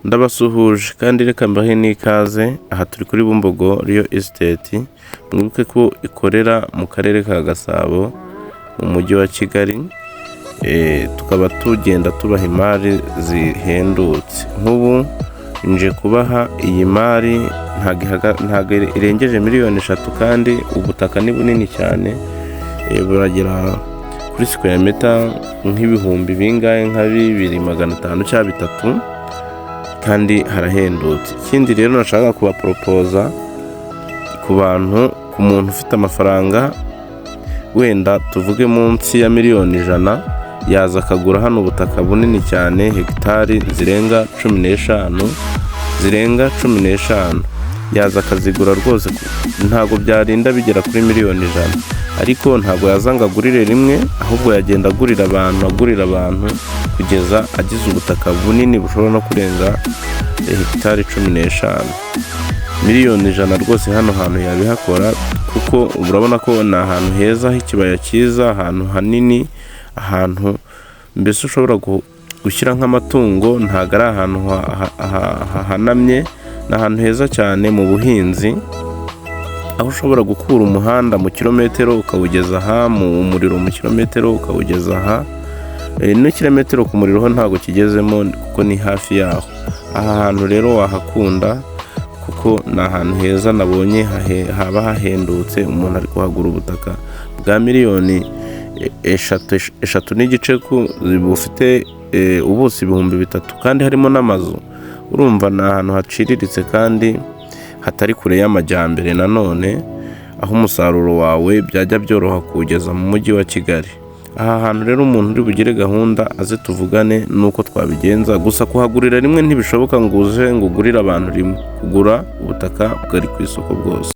Ndabasuhuje kandi reka mbahe n'ikaze. Aha turi kuri Bumbogo Real Estate, mwibuke ko ikorera mu karere ka Gasabo mu mujyi wa Kigali. Tukaba tugenda tubaha imari zihendutse. Nk'ubu nje kubaha iyi mari ntago irengeje miliyoni 3, kandi ubutaka ni bunini cyane, buragera kuri square meter nk'ibihumbi bingahe nka 2,500 cyangwa 3, kandi harahendutse. Ikindi rero nashaka kuba proposa ku muntu ufite amafaranga wenda tuvuge munsi ya miliyoni 100, yaza akagura hano ubutaka bunini cyane, hegitari zirenga 15, yaza akazigura rwose. Ntago byarinda bigera kuri miliyoni 100, ariko ntago yazanga agurire rimwe, ahubwo yagenda agurira abantu kugeza agize ubutaka bunini bushobora no kurenga hegitari 15. Miliyoni 100 rwose hano hantu yabihakora, kuko urabona ko ni ahantu heza h'ikibaya cyiza, ahantu hanini, ahantu mbese ushobora gushyira nk'amatungo. Ntago ari ahantu hahanamye, ni ahantu heza cyane mu buhinzi, aho ushobora gukura umuhanda mu kilometero ukawugeza aha, mu umuriro mu kilometero ukawugeza aha, n'ikilometero ku muriro ho ntago kigezemo kuko ni hafi yaho. Aha hantu rero wahakunda kuko ni ahantu heza, nabonye haba hahendutse. Umuntu ari kuhagura ubutaka bwa miliyoni 3 n'igice, bufite ubuso 3,000, kandi harimo n'amazu. Urumva ni ahantu haciriritse kandi hatari kure y'amajyambere, nanone aho umusaruro wawe byajya byoroha kuwugeza mu mujyi wa Kigali. Aha hantu rero umuntu uri bugire gahunda aze tuvugane nuko twabigenza. Gusa kuhagurira rimwe ntibishoboka ngo uze ngo ugurire abantu rimwe. Kugura ubutaka bwari ku isoko bwose.